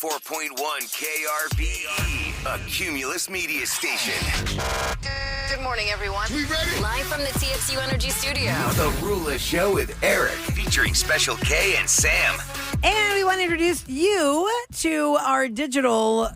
104.1 KRBE, a Cumulus media station. Good morning, everyone. We ready? Live from the TXU Energy Studio. The Roula Show with Eric, featuring Special K and Sam. And we want to introduce you to our digital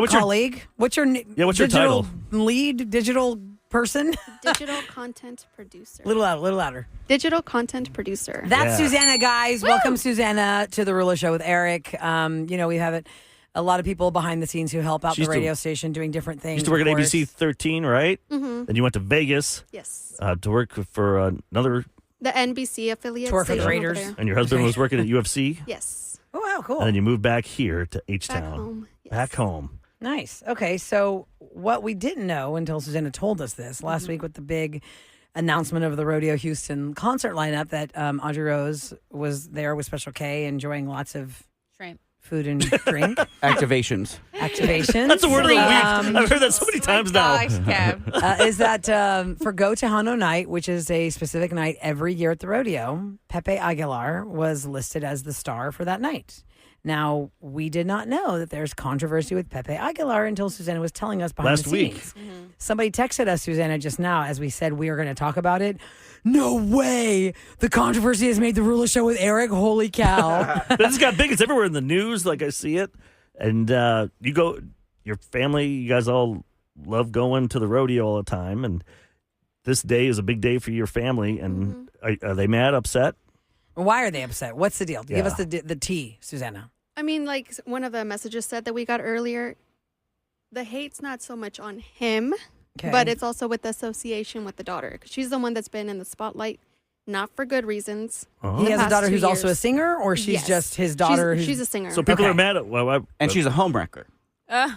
colleague. What's your your title? Lead digital person? Digital content producer. Little louder. Digital content producer. That's Susanna, guys. Woo! Welcome, Susanna, to the Roula Show with Eric. We have a lot of people behind the scenes who help out the radio station doing different things. Used to work at ABC 13, right? Mm-hmm. Then you went to Vegas. Yes. To work for another. The NBC affiliate. To work for the Raiders. And your husband was working at UFC? Yes. Oh, wow, cool. And then you moved back here to H-Town. Back home. Yes. Back home. Nice. Okay, so what we didn't know until Susanna told us this last week with the big announcement of the Rodeo Houston concert lineup that Audrey Rose was there with Special K enjoying lots of shrimp, food and drink. Activations. That's the word of the week. I've heard that so many times now. Is that for Go Tejano Night, which is a specific night every year at the rodeo, Pepe Aguilar was listed as the star for that night. Now, we did not know that there's controversy with Pepe Aguilar until Susanna was telling us behind the scenes. Mm-hmm. Somebody texted us, Susanna, just now, as we said we were going to talk about it. No way! The controversy has made the Roula Show with Eric. Holy cow. This got big. It's everywhere in the news, like I see it. And you go, your family, you guys all love going to the rodeo all the time. And this day is a big day for your family. And are they mad, upset? Why are they upset? What's the deal? Give us the tea, Susanna. I mean, like one of the messages said that we got earlier, the hate's not so much on him, but it's also with the association with the daughter. 'Cause she's the one that's been in the spotlight, not for good reasons. He has a daughter who's also a singer, or she's just his daughter? She's a singer. So people are mad at... and she's a homewrecker.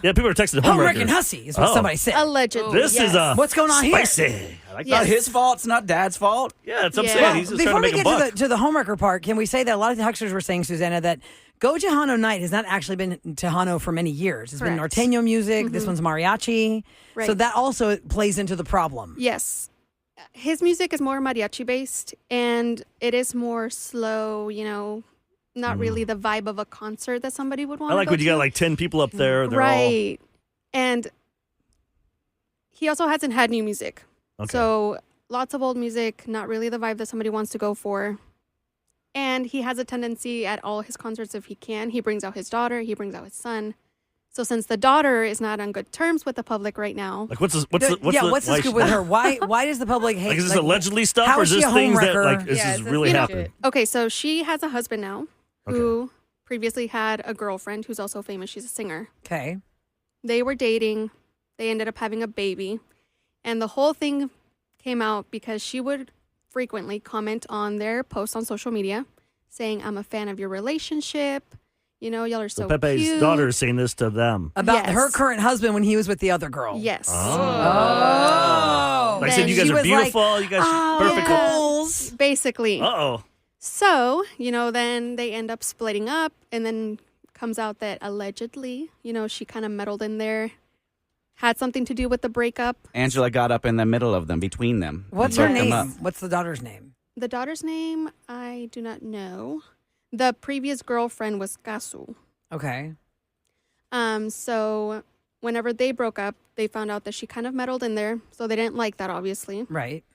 People are texting homewrecking hussy is what somebody said. Allegedly. This is what's going on spicy. here? I like Not that. his fault. It's not Dad's fault. Yeah, that's what I'm saying. He's just trying to make a buck. Before we get to the homewrecker part, can we say that a lot of the hucksters were saying, Susanna, that Go Tejano Night has not actually been Tejano for many years. It's been norteño music. This one's mariachi. Right. So that also plays into the problem. Yes. His music is more mariachi based, and it is more slow, not really the vibe of a concert that somebody would want to go to. I like when you got like 10 people up there. They're right. And he also hasn't had new music. Okay. So lots of old music, not really the vibe that somebody wants to go for. And he has a tendency at all his concerts, if he can, he brings out his daughter, he brings out his son. So since the daughter is not on good terms with the public right now. Like what's the scoop with her? Why does the public hate? Like is this allegedly stuff or is this things that like this is really happening? Okay, so she has a husband now who previously had a girlfriend who's also famous. She's a singer. Okay. They were dating. They ended up having a baby. And the whole thing came out because she would frequently comment on their posts on social media saying, I'm a fan of your relationship. Y'all are so Pepe's cute. daughter is saying this to them. About her current husband when he was with the other girl. Yes. Oh. Like I said, you guys are beautiful. Like, you guys are perfect. Yes. Basically. Uh-oh. So, then they end up splitting up, and then comes out that allegedly, she kind of meddled in there, had something to do with the breakup. Angela got up in the middle of them, between them. What's her name? What's the daughter's name? The daughter's name, I do not know. The previous girlfriend was Kasu. Okay. So whenever they broke up, they found out that she kind of meddled in there, so they didn't like that, obviously. Right.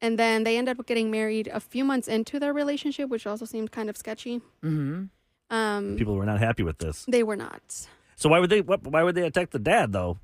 And then they ended up getting married a few months into their relationship, which also seemed kind of sketchy. Mm-hmm. People were not happy with this. They were not. So why would they attack the dad though?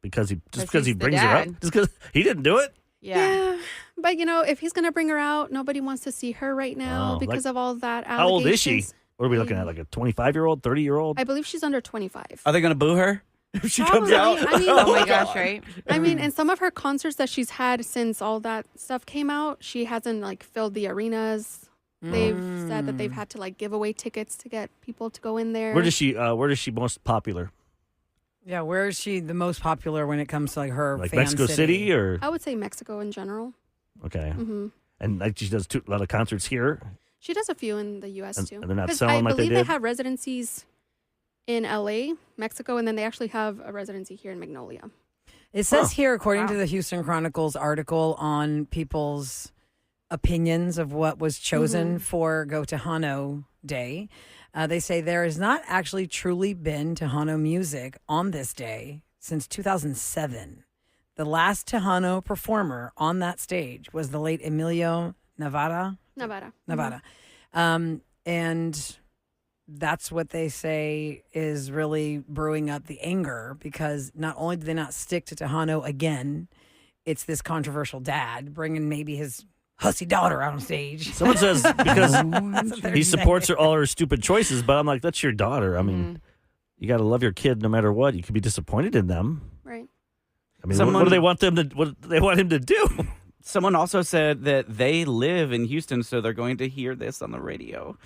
Because he brings her up? Just because he didn't do it? Yeah. But if he's gonna bring her out, nobody wants to see her right now because of all that allegations. How old is she? What are we looking at? Like a 25-year-old, 30-year-old? I believe she's under 25. Are they gonna boo her if she comes Probably. out? I mean, oh my gosh, right? I mean, and some of her concerts that she's had since all that stuff came out, she hasn't filled the arenas. They've said that they've had to give away tickets to get people to go in there. Where does she most popular? Yeah, where is she the most popular when it comes to her fan Mexico City or? I would say Mexico in general. Okay. Mm-hmm. And she does a lot of concerts here? She does a few in the U.S. too. And they're not selling like they did? I believe they have residencies in L.A., Mexico, and then they actually have a residency here in Magnolia. It says here, according to the Houston Chronicles article on people's opinions of what was chosen for Go Tejano Day, They say there has not actually truly been Tejano music on this day since 2007. The last Tejano performer on that stage was the late Emilio Nevada. And that's what they say is really brewing up the anger, because not only do they not stick to Tejano again, it's this controversial dad bringing maybe his hussy daughter on stage. Someone says because he supports all her stupid choices, but I'm like, that's your daughter. I mean, you got to love your kid no matter what. You could be disappointed in them. Right. I mean, what do they want them to? What do they want him to do? Someone also said that they live in Houston, so they're going to hear this on the radio.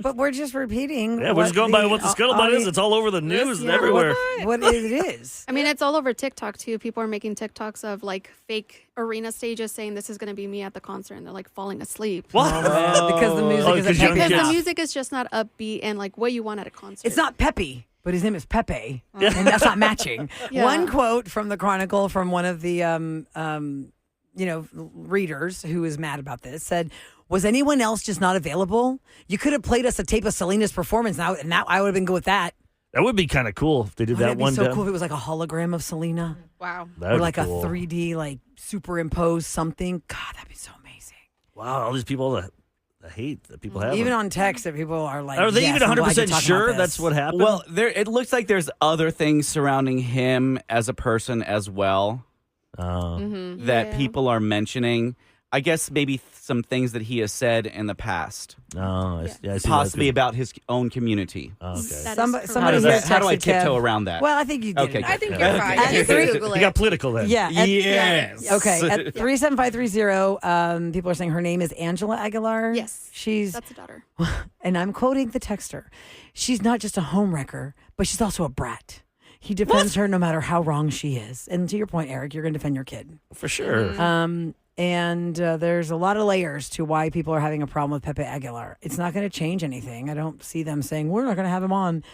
But we're just repeating. Yeah, we're just going by what the scuttlebutt is. It's all over the news and everywhere. What it is. I mean, it's all over TikTok too. People are making TikToks of like fake arena stages saying this is going to be me at the concert, and they're like falling asleep. What? Because the music is because young Because kids. the music is just not upbeat and like what you want at a concert. It's not Pepe, but his name is Pepe, and that's not matching. Yeah. One quote from the Chronicle from one of the readers who is mad about this said, "Was anyone else just not available? You could have played us a tape of Selena's performance now, and now I would have been good with that." That would be kind of cool if they did Wouldn't that it one be so day. cool if it was like a hologram of Selena Wow. That'd or be like cool. a 3D like superimposed something. God, that'd be so amazing. Wow, all these people that hate that people have. Even them. on text, that people are like, Are they yes, even I'm glad 100% you're talking sure about that's this. what happened? Well, it looks like there's other things surrounding him as a person as well that people are mentioning. I guess maybe some things that he has said in the past, I see possibly that. about his own community. Okay. That is Somebody correct. here How do I texted tiptoe Kev- around that? Well, I think you did. Okay, it. good. I think you're fine. At You three- can Google He got it. political then. Yeah. Yes. Okay. At 37530, people are saying her name is Angela Aguilar. Yes. She's, That's a daughter. and I'm quoting the texter, she's not just a homewrecker, but she's also a brat. He defends her no matter how wrong she is. And to your point, Eric, you're going to defend your kid. For sure. And there's a lot of layers to why people are having a problem with Pepe Aguilar. It's not going to change anything. I don't see them saying, we're not going to have him on.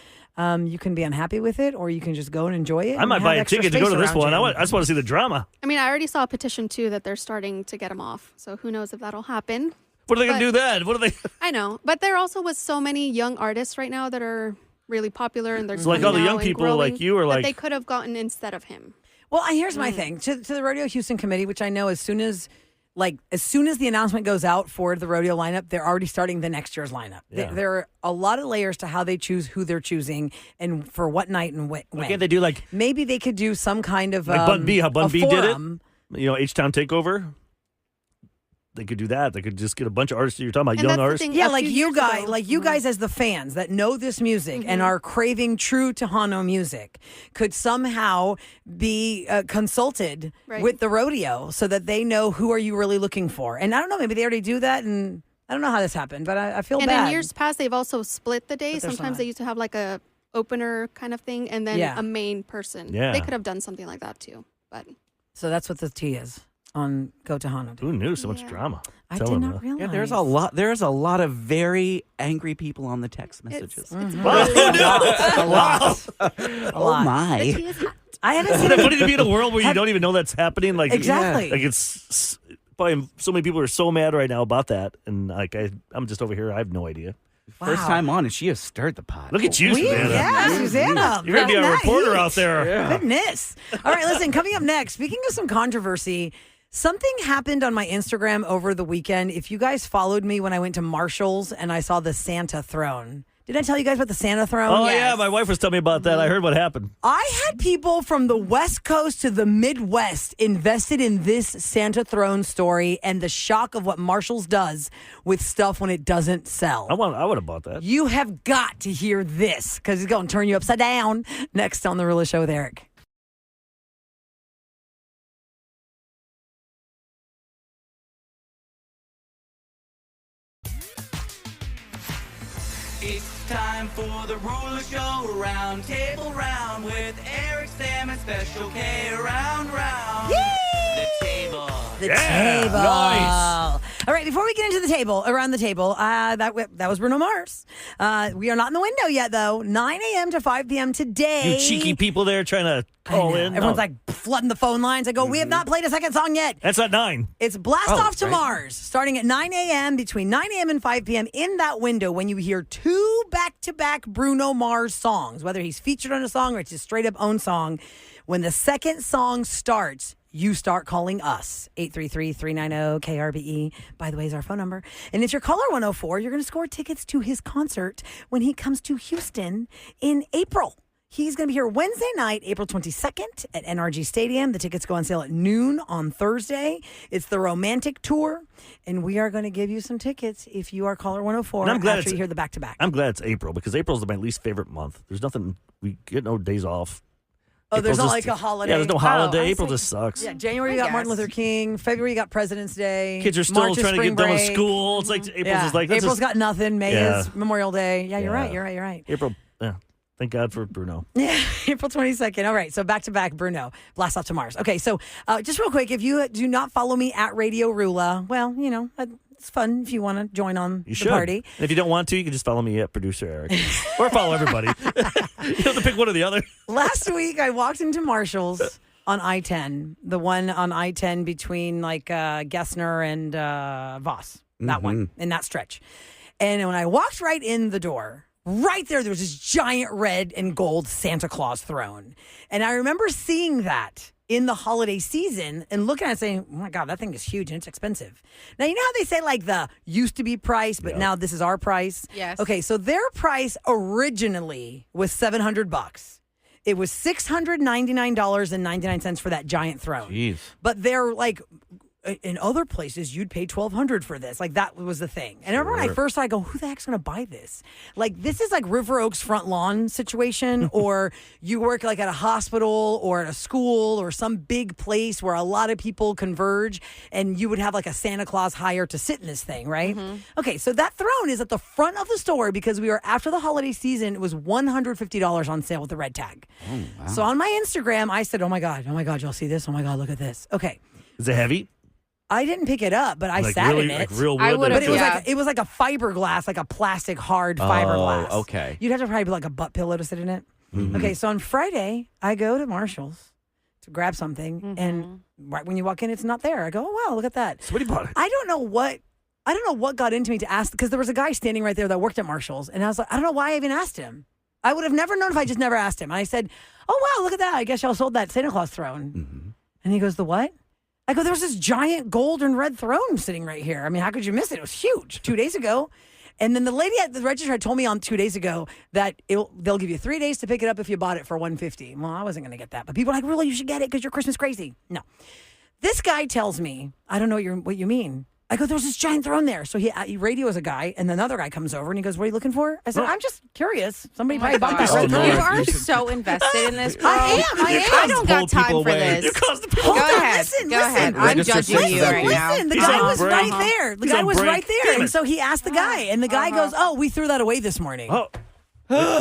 You can be unhappy with it, or you can just go and enjoy it. I might buy a ticket to go to this one. I just want to see the drama. I mean, I already saw a petition too that they're starting to get him off. So who knows if that'll happen. What are they going to But- do then? What are they? I know, but there also was so many young artists right now that are really popular and they're So like all the coming young out and people growing like you are that like, they could have gotten instead of him. Well, here's my thing. To the Rodeo Houston committee, which I know as soon as the announcement goes out for the rodeo lineup, they're already starting the next year's lineup. Yeah. There are a lot of layers to how they choose who they're choosing and for what night and when. why can't they do like Maybe they could do some kind of Bun B, how Bun a B did it? forum. H-Town Takeover? They could do that. They could just get a bunch of artists that you're talking about, And young that's the artists. thing. Yeah, A like few you years guys, ago- like you guys as the fans that know this music and are craving true Tejano music, could somehow be consulted Right. with the rodeo so that they know who are you really looking for. And I don't know, maybe they already do that, and I don't know how this happened, but I feel And bad. in years past, they've also split the day. But there's Sometimes not. they used to have like a opener kind of thing and then Yeah. a main person. Yeah. They could have done something like that too. But So that's what the T is on Go Tejano. Who knew so much Yeah. drama? I Tell did them not that. realize. Yeah, there's a lot of very angry people on the text messages. Wow. a lot. A Oh lot. my! I haven't Isn't seen it funny to be in a world where you don't even know that's happening? Like Exactly. Like it's probably so many people are so mad right now about that, and like I'm just over here. I have no idea. First Wow. time on, and she has stirred the pot. Look at you, Susanna. Yeah, Susanna. You're gonna be a Nice. reporter out there. Goodness. All right, listen, coming up next, speaking of some controversy, something happened on my Instagram over the weekend. If you guys followed me when I went to Marshall's and I saw the Santa throne. Did I tell you guys about the Santa throne? Oh yeah, my wife was telling me about that. I heard what happened. I had people from the West Coast to the Midwest invested in this Santa throne story and the shock of what Marshall's does with stuff when it doesn't sell. I would have bought that. You have got to hear this because it's going to turn you upside down. Next on The Roula Show with Eric. It's time for the Roula Show Roundtable Round with Eric, Sam, and Special K. Round. The table. The Yeah, table. nice. All right, before we get into the table, around the table, that was Bruno Mars. We are not in the window yet, though. 9 a.m. to 5 p.m. today. You cheeky people there trying to call in. Everyone's like flooding the phone lines. I go, we have not played a second song yet. That's at 9. It's Blast Off to Mars, starting at 9 a.m., between 9 a.m. and 5 p.m. In that window, when you hear 2 back-to-back Bruno Mars songs, whether he's featured on a song or it's his straight-up own song, when the second song starts, you start calling us. 833-390-KRBE, by the way, is our phone number. And if you're caller 104, you're going to score tickets to his concert when he comes to Houston in April. He's going to be here Wednesday night, April 22nd at NRG Stadium. The tickets go on sale at noon on Thursday. It's the Romantic Tour, and we are going to give you some tickets if you are caller 104 after you hear the back-to-back. I'm glad it's April because April's my least favorite month. There's nothing, we get no days off. Oh, there's not like a holiday. Yeah, there's no holiday. April just sucks. Yeah, January you got Martin Luther King. February you got President's Day. Kids are still March trying to get done with school. It's like April's just like April's got nothing. May is Memorial Day. Yeah, you're right. April. Yeah. Thank God for Bruno. Yeah, April 22nd. All right, so back-to-back Bruno. Blast Off to Mars. Okay, so just real quick, if you do not follow me at Radio Roula, well, you know, it's fun if you want to join on the party. And if you don't want to, you can just follow me at Producer Eric. Or follow everybody. You have to pick one or the other. Last week, I walked into Marshall's on I-10, the one on I-10 between like Gessner and Voss, that one, in that stretch. And when I walked right in the door, right there was this giant red and gold Santa Claus throne. And I remember seeing that in the holiday season and looking at it saying, oh my God, that thing is huge and it's expensive. Now, you know how they say like the used to be price, but now this is our price? Yes. Okay, so their price originally was $700. It was $699.99 for that giant throne. Jeez. But they're like, in other places, you'd pay $1,200 for this. Like, that was the thing. And I remember when I first saw it, I go, who the heck's going to buy this? Like, this is like River Oaks front lawn situation, or you work like at a hospital or at a school or some big place where a lot of people converge, and you would have like a Santa Claus hire to sit in this thing, right? Okay, so that throne is at the front of the store because we were after the holiday season. It was $150 on sale with the red tag. Oh, wow. So on my Instagram, I said, oh my God, y'all see this? Oh my God, look at this. Okay. Is it heavy? I didn't pick it up, but I like sat really, in it. Like real wood. I would have. But it was like a fiberglass, like a plastic hard fiberglass. Okay. You'd have to probably put like a butt pillow to sit in it. Okay, so on Friday, I go to Marshall's to grab something, and right when you walk in, it's not there. I go, oh wow, look at that. Somebody bought it. I don't know what got into me to ask, because there was a guy standing right there that worked at Marshall's, and I was like, I don't know why I even asked him. I would have never known if I just never asked him. And I said, oh wow, look at that. I guess y'all sold that Santa Claus throne. And he goes, the what? I go, there's this giant gold and red throne sitting right here. I mean, how could you miss it? It was huge 2 days ago. And then the lady at the register had told me on 2 days ago that they'll give you 3 days to pick it up if you bought it for $150. Well, I wasn't going to get that. But people are like, really, you should get it because you're Christmas crazy. No. This guy tells me, I don't know what you mean. I go, there's this giant throne there. So he radios a guy, and another guy comes over, and he goes, what are you looking for? I said, I'm just curious. Somebody probably bought that red throne. You are so invested in this, bro. I am. I don't got time for this. You caused the people. Go ahead. Listen. I'm judging you right now. Listen, the guy was right there. The guy was right there. Damn it. And so he asked the guy, and the guy goes, oh, we threw that away this morning. Oh.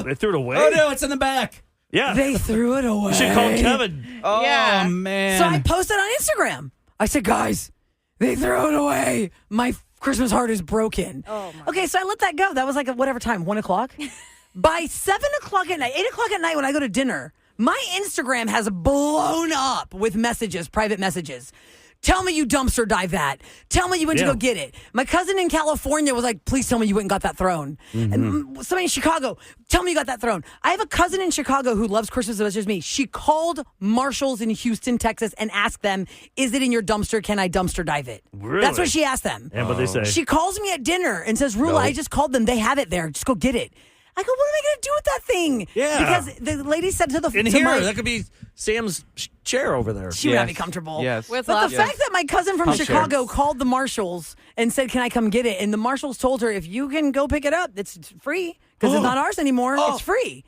They threw it away? Oh, no, it's in the back. Yeah. They threw it away. You should call Kevin. Oh, Yeah. man. So I posted on Instagram. I said, guys, they threw it away. My Christmas heart is broken. Okay, so I let that go. That was like at whatever time, 1 o'clock. By 7 o'clock at night, 8 o'clock at night when I go to dinner, my Instagram has blown up with messages, private messages. Tell me you dumpster dive that. Tell me you went to go get it. My cousin in California was like, please tell me you went and got that throne. And somebody in Chicago, tell me you got that throne. I have a cousin in Chicago who loves Christmas as much as me. She called Marshall's in Houston, Texas, and asked them, is it in your dumpster? Can I dumpster dive it? Really? That's what she asked them. And what they say. She calls me at dinner and says, Roula, I just called them. They have it there. Just go get it. I go, what am I going to do with that thing? Yeah. Because the lady said to the In here, that could be Sam's chair over there. she would not be comfortable. Yes. With But love. the fact that my cousin from Pump Chicago shares. called the Marshalls and said, can I come get it? And the Marshalls told her, if you can go pick it up, it's free because it's not ours anymore. It's free.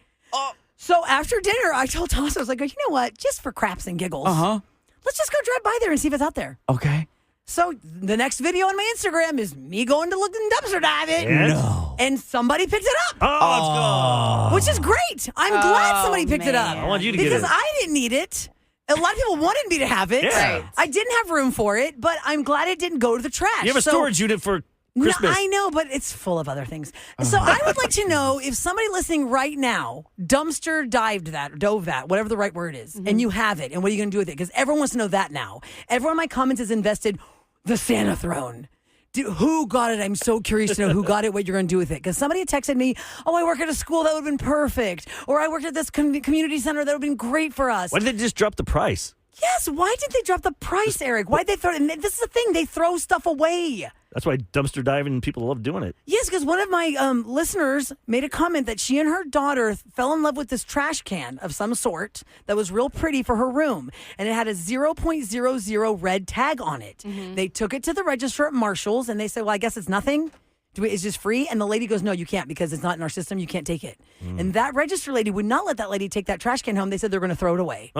So after dinner, I told Thomas, I was like, you know what? Just for craps and giggles, let's just go drive by there and see if it's out there. Okay. So the next video on my Instagram is me going to look and dumpster dive it. And? And somebody picked it up. Oh, let's go. Which is great. I'm glad somebody picked it up. I want you to get because it. I didn't need it. A lot of people wanted me to have it. Yeah. Right. I didn't have room for it, but I'm glad it didn't go to the trash. You have a storage unit for Christmas. No, I know, but it's full of other things. So I would like to know if somebody listening right now dumpster dove that, whatever the right word is, and you have it, and what are you going to do with it? Because everyone wants to know that now. Everyone in my comments has invested the Santa throne. Who got it? I'm so curious to know who got it, what you're going to do with it. Because somebody had texted me, I work at a school that would have been perfect. Or I worked at this community center that would have been great for us. Why did they just drop the price? Yes, why did they drop the price, Eric? Why did they throw it? And this is the thing, they throw stuff away. That's why dumpster diving people love doing it. Yes, because one of my listeners made a comment that she and her daughter fell in love with this trash can of some sort that was real pretty for her room. And it had a 0.00 red tag on it. They took it to the register at Marshall's and they said, well, I guess it's nothing. It's just free. And the lady goes, no, you can't because it's not in our system. You can't take it. And that register lady would not let that lady take that trash can home. They said they're going to throw it away.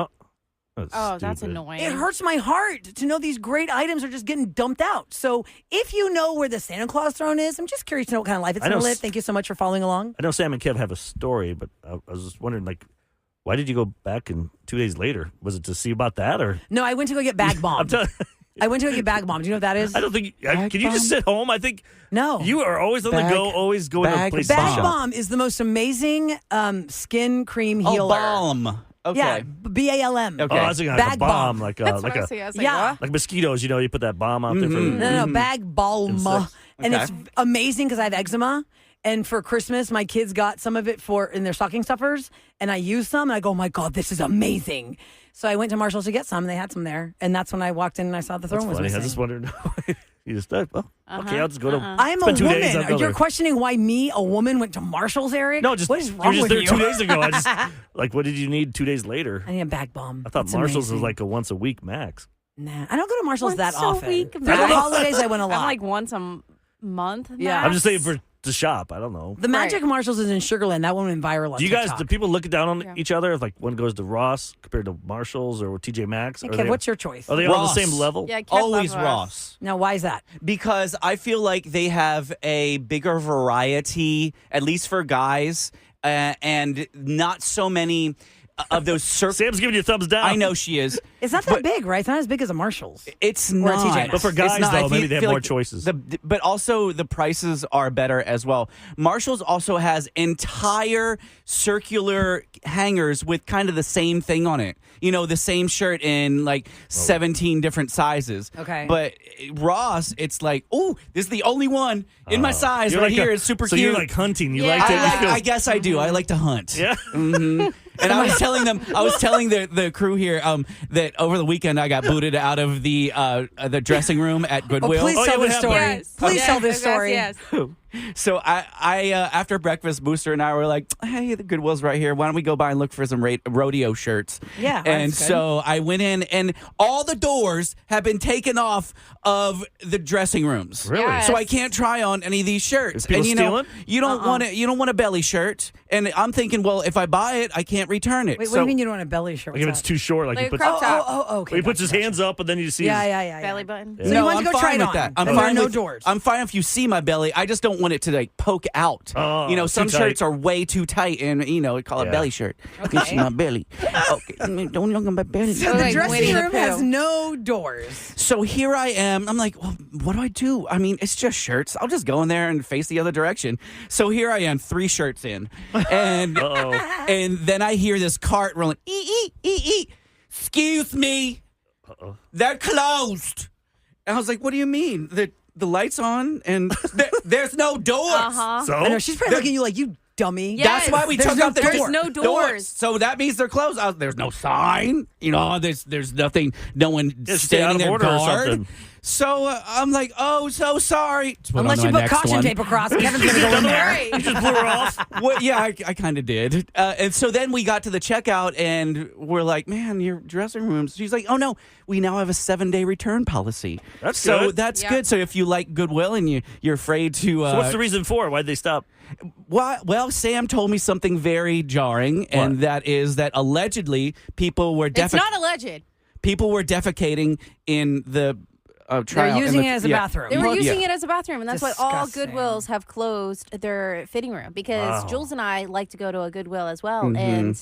That's annoying. It hurts my heart to know these great items are just getting dumped out. So if you know where the Santa Claus throne is, I'm just curious to know what kind of life it's going to live. Thank you so much for following along. I know Sam and Kev have a story, but I was just wondering, why did you go back and 2 days later? Was it to see about that or? No, I went to go get bag bombed. I went to go get bag bombed. Do you know what that is? I don't think. Can you just sit home? I think. No. You are always on the go, always going to places. Bag bomb is the most amazing skin cream healer. Balm. Okay. Yeah, BALM. Okay. Oh, I was thinking like Bag a bomb, bomb. like That's what I a was thinking. I was like, Yeah. what? like mosquitoes. You put that bomb out there for. No, bag balm. Insects. And Okay. it's amazing because I have eczema. And for Christmas, my kids got some of it in their stocking stuffers. And I used some. And I go, oh my God, this is amazing. So I went to Marshall's to get some. And they had some there. And that's when I walked in and I saw the throne That's was funny. missing. I just wondered. You just thought, well, okay, I'll just go to. I'm a spend 2 days, I'll woman. go You're there. questioning why me, a woman, went to Marshall's, Eric? No, just what is you were wrong just with there you? 2 days ago. I just what did you need 2 days later? I need a bag bomb. I thought It's Marshall's amazing. was like a once a week max. Nah, I don't go to Marshall's that Once a often. week For the max. holidays, I went a lot. I'm like once a month. Yeah. I'm just saying to shop. I don't know. the Magic Marshalls is in Sugarland. That one went viral on Do you guys? TikTok. Do people look down on each other if one goes to Ross compared to Marshalls or TJ Maxx? Hey, Are Kev, they- what's your choice? Are they all on the Ross. same level? Yeah, Kev Always loves Ross. Now, why is that? Because I feel like they have a bigger variety, at least for guys, and not so many of those Sam's giving you a thumbs down. I know she is. It's not that big, right? It's not as big as a Marshall's. It's Or a not. TJ Maxx. But for It's guys, not. I though, maybe they have feel more like choices. But also the prices are better as well. Marshall's also has entire circular hangers with kind of the same thing on it. The same shirt in 17 different sizes. Okay. But Ross, it's like, oh, this is the only one in my size You're right like here. a- It's super so cute. you're like hunting. You Yeah. like it. You feel- I guess I do. I like to hunt. yeah. And I was telling the crew here that over the weekend I got booted out of the dressing room at Oh, Goodwill. please Oh, tell yeah, this what story. Yes. Please Yes, tell this yes, story. Yes. So I after breakfast, Booster and I were like, hey, the Goodwill's right here. Why don't we go by and look for some rodeo shirts? Yeah, And that's good. so I went in, and all the doors have been taken off of the dressing rooms. Really? Yes. So I can't try on any of these shirts. Is people and stealing? you don't want it. You don't want a belly shirt. And I'm thinking, well, if I buy it, I can't return it. Wait, what So- do you mean you don't want a belly shirt? Like if it's too short, like Like he a puts, crop top. Oh, okay. he puts his gotcha. hands up and then you see. Yeah. Belly button. So you want to I'm go try fine it with on. that. I'm and there are fine no with- doors. I'm fine if you see my belly. I just don't want it to poke out. Oh, Some too tight. shirts are way too tight, and we call it Yeah. belly shirt. You see my belly. Okay, don't look at my belly. So Oh, the like dressing Winnie the room Pooh. has no doors. So here I am. I'm like, well, what do I do? I mean, it's just shirts. I'll just go in there and face the other direction. So here I am, 3 shirts in, and and then I hear this cart rolling. Excuse me, they're closed. And I was like, what do you mean? The lights on and there's no doors. Uh-huh. So I know she's probably looking at you like you dummy. Yeah. That's why we There's took no out the door. There's no doors. So that means they're closed. There's no sign. There's nothing. No one Yeah, stay out standing of there order or guard. something. So I'm like, oh, so sorry. Unless you put caution tape across, Kevin's gonna go in there. You just blew her off. Well, yeah, I kind of did. And so then we got to the checkout, and we're like, man, your dressing rooms. She's like, oh, no, we now have a 7-day return policy. That's so good. that's Yeah. good. So if you like Goodwill and you're afraid to. So what's the reason for it? Why'd they stop? Well, Sam told me something very jarring, and that is that allegedly people were It's not alleged. people were defecating in the tryout. They're using it as a bathroom. They were Well, using yeah. it as a bathroom, and that's why all Disgusting. Goodwills have closed their fitting room because Wow. Jules and I like to go to a Goodwill as well, Mm-hmm. and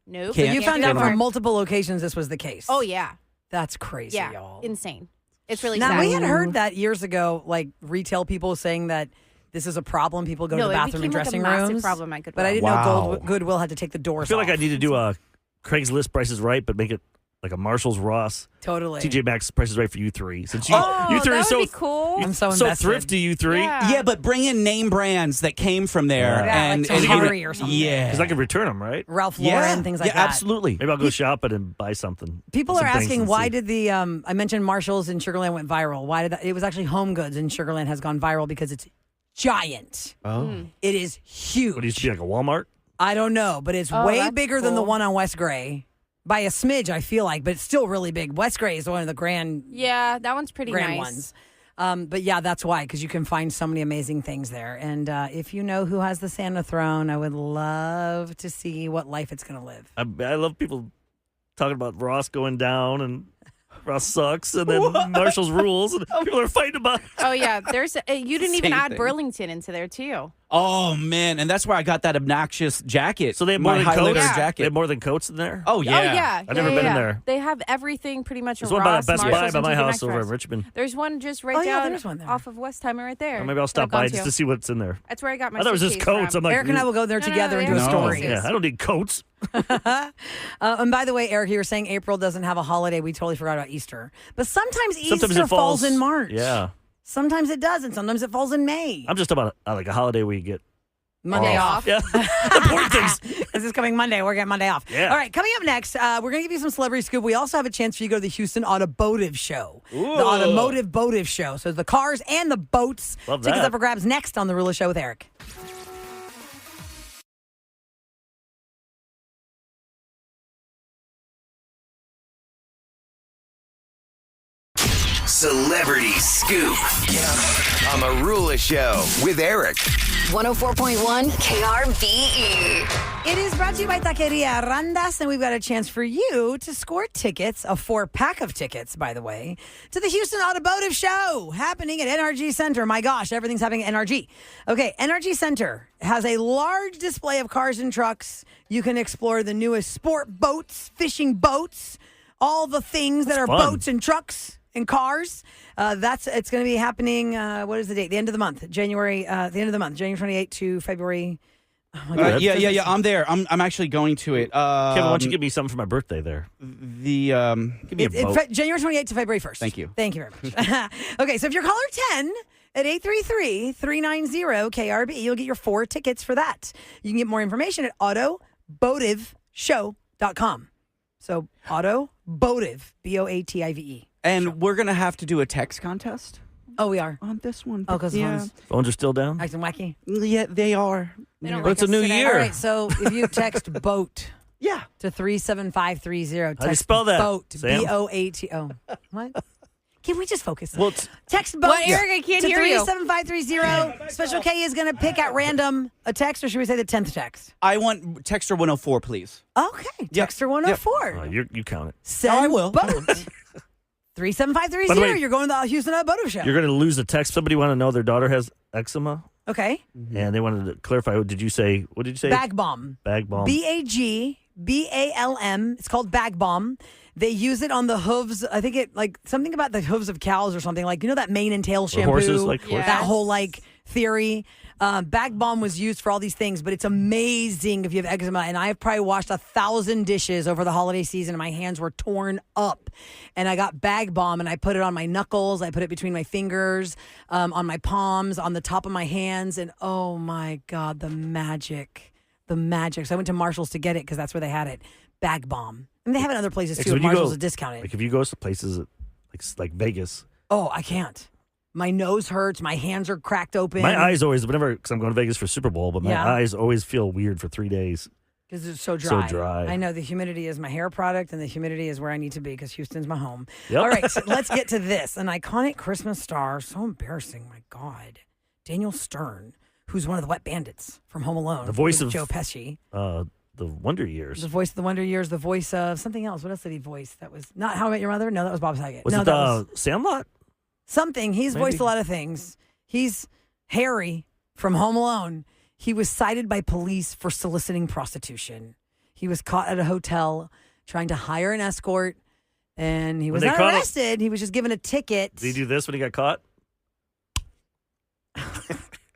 Nope. So you Can't found do out that from anymore. multiple locations this was the case. Oh, yeah. That's crazy, Yeah. y'all. Insane. It's really Now, sad. we had heard that years ago, like retail people saying that this is a problem. People go to No, the it bathroom and became like a dressing massive rooms. problem at But I Goodwill. didn't know Wow. Goodwill had to take the I doors feel off. like I need to do a Craigslist Price is Right, but make it like a Marshall's Ross. Totally. TJ Maxx Price is Right for you three. Since you, Oh, you three that are would so be cool. I'm so so invested. thrifty, you three. Yeah, but bring in name brands that came from there. Yeah, and like and Tahari or something. Yeah. Because I can return them, right? Ralph Lauren, yeah, things like yeah, that. absolutely. Maybe I'll go shopping and buy something. People Some are things asking and why see. did the I mentioned Marshalls in Sugarland went viral. Why did that? It was actually Home Goods in Sugarland has gone viral because it's giant. Oh. It is huge. What, it used to be like a Walmart? I don't know, but it's Oh, way that's bigger than the cool. one on West Gray by a smidge. I feel like, but it's still really big. West Gray is one of the grand Yeah, that one's pretty grand nice. ones. But yeah, that's why, because you can find so many amazing things there. And if you know who has the Santa throne, I would love to see what life it's going to live. I love people talking about Ross going down and Ross sucks, and then Marshall's rules, and people are fighting about it. Oh, yeah. There's you didn't even Same add thing. Burlington into there, too. Oh man, and that's where I got that obnoxious jacket. So they have more my than highlighter coats. Yeah. They jacket. have more than coats in there. Oh yeah. Oh, yeah. I've never been in there. They have everything pretty much There's in one by Ross, Best Buy Marshalls, by and my TJ house Maxx over in stores. Richmond. There's one just right Oh, yeah, down there's one there. off of Westheimer right there. Or maybe I'll that stop I've gone by just to. to see what's in there. That's where I got my I thought it was just suitcase coats. from. I'm like, Eric and I will go there No, together and they do a have story. suitcases. yeah, I don't need coats. And by the way, Eric, you were saying April doesn't have a holiday. We totally forgot about Easter. But sometimes Sometimes Easter it falls in March. Yeah, Sometimes it does, and sometimes it falls in May. I'm just about like a holiday where you get Monday off. Yeah, important things. This is coming Monday. We're getting Monday off. Yeah. All right, coming up next, we're going to give you some celebrity scoop. We also have a chance for you to go to the Houston Automotive Show. The Automotive Boative Show. So the cars and the boats. Love Tickets that. up for grabs next on The Roula Show with Eric. Celebrity Scoop on the Roula Show with Eric. 104.1 KRBE. It is brought to you by Taqueria Randas, and we've got a chance for you to score tickets, a 4-pack of tickets, by the way, to the Houston Automotive Show happening at NRG Center. My gosh, everything's happening at NRG. Okay, NRG Center has a large display of cars and trucks. You can explore the newest sport boats, fishing boats, all the things that are fun. boats and trucks and cars. It's going to be happening. What is the date? The end of the month, January. The end of the month, January 28th to February. Oh my God. Yeah. I'm there. I'm actually going to it. Kevin, why don't you give me something for my birthday there? The Give me a boat. January 28th to February 1st. Thank you. Thank you very much. Okay, so if you're caller 10 at 833-390-KRB, you'll get your 4 tickets for that. You can get more information at autoboativeshow.com. So autoboative, Boative. and we're gonna have to do a text contest Oh, we are. on this one. Oh, because yeah, Phones are still down. acting wacky. yeah, they are. They don't But like it's a us new today. year. All right, so if you text boat Yeah. to 37530, How do you text spell that, boat, Sam? B-O-A-T. Oh, what? Can we just focus? Well, Text boat. What, Eric? I can't to hear you. 37530. Special K is going to pick at random a text, or should we say the 10th text? I want Texter 104, please. Okay. Texter 104. you count it. Send I will. boat. By the 37530. way, You're going to the Houston Automotive Show. You're going to lose a text. Somebody want to know their daughter has eczema, Okay. and they wanted to clarify. What did you say? Bag bomb. Bag bomb. BAGBALM. It's called bag bomb. They use it on the hooves. I think it like something about the hooves of cows or something. Like, you know that mane and tail shampoo? horses, like horses? That whole like theory. Bag bomb was used for all these things, but it's amazing if you have eczema. And I've probably washed 1,000 dishes over the holiday season, and my hands were torn up. And I got bag bomb, and I put it on my knuckles. I put it between my fingers, on my palms, on the top of my hands. And oh my God, the magic. The magic. So I went to Marshall's to get it because that's where they had it. Bag bomb. And they have it in other places too. When you Marshall's go- is discounted. Like if you go to places like Vegas, Oh, I can't. My nose hurts. My hands are cracked open. my eyes always, whenever, because I'm going to Vegas for Super Bowl, but my Yeah. eyes always feel weird for 3 days. Because it's so So dry. dry. I know the humidity is my hair product, and the humidity is where I need to be because Houston's my home. Yep. All right, so let's get to this. An iconic Christmas star. So embarrassing. My God. Daniel Stern, who's one of the Wet Bandits from Home Alone. The voice with of- Joe Pesci. The Wonder Years. The voice of the Wonder Years. The voice of something else. What else did he voice? That was not How I Met Your Mother? No, that was Bob Saget. Was no, it that was Sandlot? something. He's Maybe. voiced a lot of things. He's Harry from Home Alone. He was cited by police for soliciting prostitution. He was caught at a hotel trying to hire an escort, and he was When they not caught him- arrested. He was just given a ticket. Did he do this when he got caught?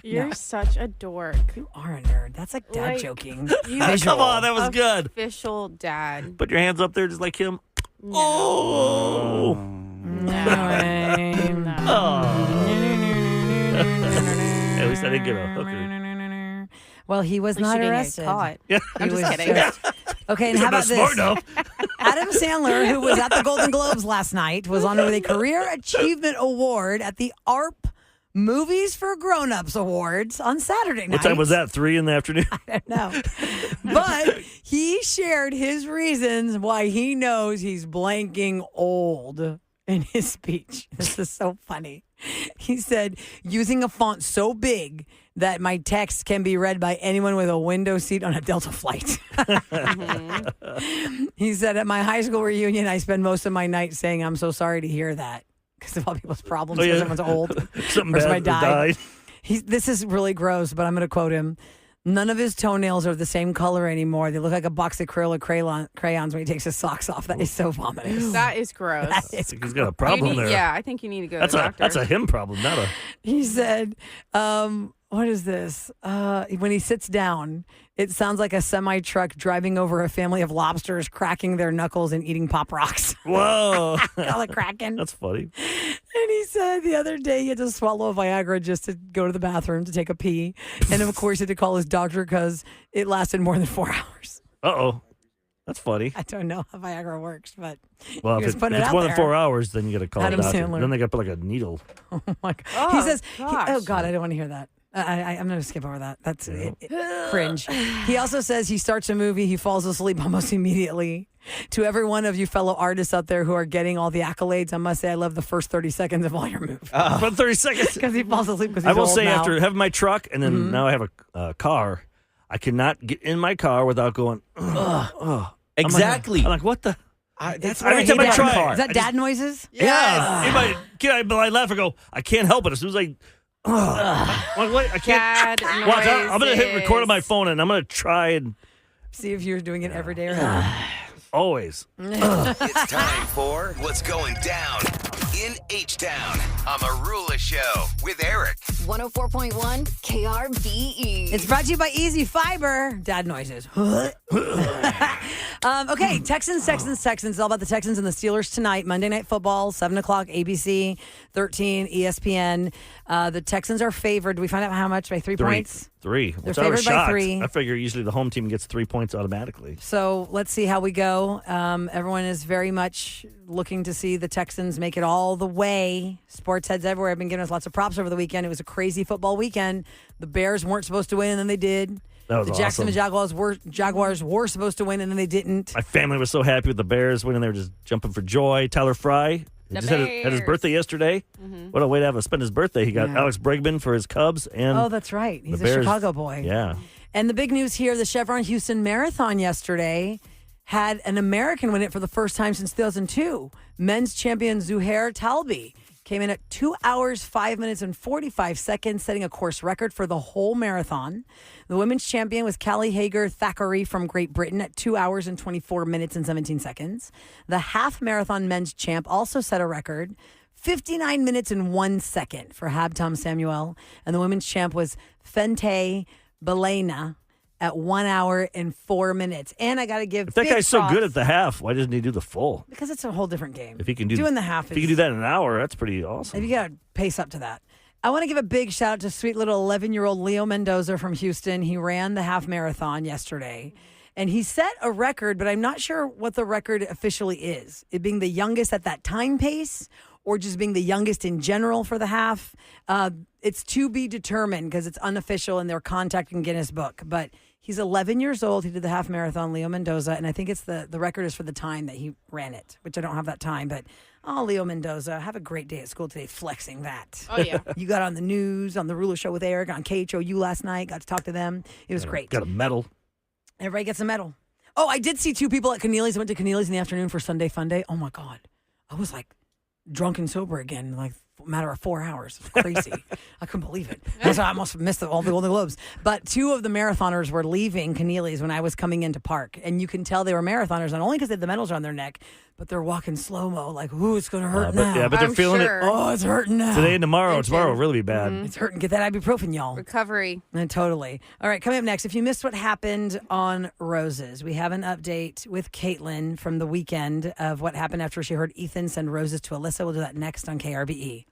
You're No. such a dork. You are a nerd. That's like dad Like, joking. You Visual. Come on, that was good. official dad. Put your hands up there just like him. No. Oh. No. At least I didn't get a hooker. Well, he was At least not you didn't get arrested. caught. Yeah. I'm He just was kidding. Okay, and He's how not about smart this? enough. Adam Sandler, who was at the Golden Globes last night, was honored with a Career Achievement Award at the ARP Movies for Grown-Ups Awards on Saturday night. What time was that? 3 in the afternoon? No. But he shared his reasons why he knows he's blanking old in his speech. This is so funny. He said, using a font so big that my text can be read by anyone with a window seat on a Delta flight. He said, at my high school reunion, I spend most of my night saying, I'm so sorry to hear that because of all people's problems Oh, yeah. because someone's old. Something Or bad somebody died. This is really gross, but I'm going to quote him. None of his toenails are the same color anymore. They look like a box of acrylic crayons when he takes his socks off. That is so vomitous. That is gross. That is He's got a You problem need- there. Yeah, I think you need to go That's to the a doctor. that's a him problem, not a. He said, what is this? When he sits down, it sounds like a semi-truck driving over a family of lobsters, cracking their knuckles and eating Pop Rocks. Whoa, Call it cracking. that's funny. And he said the other day he had to swallow a Viagra just to go to the bathroom to take a pee. And of course, he had to call his doctor because it lasted more than 4 hours. Uh-oh, that's funny. I don't know how Viagra works, but Well, he if was putting it's it out more than there. 4 hours, then you got to call Adam a doctor. Sandler. Then they got to put like a needle. oh my God. Oh, He says, gosh. oh God, I don't want to hear that. I'm going to skip over that. That's cringe. He also says he starts a movie, he falls asleep almost immediately. To every one of you fellow artists out there who are getting all the accolades, I must say I love the first 30 seconds of all your movies. For 30 seconds. Because he falls asleep because he's I will old say, now. after having my truck and then now I have a car, I cannot get in my car without going, ugh. Exactly. I'm like, what the? That's Every what I time hate I about try the car. Is that dad noises? Yeah. I laugh and go, I can't help it. As soon as I I can't. Dad Watch, I'm going to hit record on my noises. phone and I'm going to try and See if you're doing it every day or not. always. It's time for What's Going Down in H-Town on the Roula Show with Eric. 104.1 KRBE. It's brought to you by Easy Fiber. Dad noises. Okay, Texans. It's all about the Texans and the Steelers tonight. Monday Night Football, 7 o'clock, ABC, 13, ESPN. The Texans are favored. Do we find out how much? By 3 points? 3. They're Which I was favored by shocked. 3. I figure usually the home team gets 3 points automatically. So let's see how we go. Everyone is very much looking to see the Texans make it all the way. Sports heads everywhere have been giving us lots of props over the weekend. It was a crazy football weekend. The Bears weren't supposed to win, and then they did. That was The Jacksonville awesome. Jaguars were supposed to win, and then they didn't. My family was so happy with the Bears winning. They were just jumping for joy. Tyler Fry just had his Bears. birthday yesterday. What a way to spend his birthday. He got Yeah. Alex Bregman for his Cubs. And Oh, that's right. He's the a Bears- Chicago boy. Yeah. And the big news here, the Chevron Houston Marathon yesterday had an American win it for the first time since 2002. Men's champion Zuhair Talbi came in at 2 hours, 5 minutes, and 45 seconds, setting a course record for the whole marathon. The women's champion was Callie Hager Thackeray from Great Britain at 2 hours and 24 minutes and 17 seconds. The half marathon men's champ also set a record, 59 minutes and 1 second for Habtom Samuel. And the women's champ was Fente Belena at 1 hour and 4 minutes. And I got to give If that big guy's so props- good at the half, why doesn't he do the full? because it's a whole different game. If he can do doing the half, if he can do that in an hour, that's pretty awesome. If you got to pace up to that. I want to give a big shout out to sweet little 11-year-old Leo Mendoza from Houston. He ran the half marathon yesterday, and he set a record, but I'm not sure what the record officially is. It being the youngest at that time pace or just being the youngest in general for the half. It's to be determined because it's unofficial and they're contacting Guinness Book. But he's 11 years old. He did the half marathon, Leo Mendoza, and I think it's the record is for the time that he ran it, which I don't have that time, but oh, Leo Mendoza, have a great day at school today flexing that. Oh, yeah. You got on the news, on the Roula Show with Eric, on KHOU last night, got to talk to them. It was great. Got a medal. Everybody gets a medal. Oh, I did see 2 people at Keneally's. I went to Keneally's in the afternoon for Sunday Fun Day. Oh, my God. I was like drunk and sober again in like matter of 4 hours. It's crazy. I couldn't believe it. That's why I almost missed all the Golden Globes. But 2 of the marathoners were leaving Keneally's when I was coming into park. And you can tell they were marathoners, not only because they had the medals around their neck, but they're walking slow-mo, like, ooh, it's going to hurt now. Yeah, but they're I'm feeling sure. Oh, it's hurting now. it today and tomorrow. Tension. Tomorrow will really be bad. It's hurting. Get that ibuprofen, y'all. Recovery. Totally. All right, coming up next, if you missed what happened on Roses, we have an update with Caitlin from the weekend of what happened after she heard Ethan send roses to Alyssa. We'll do that next on KRBE.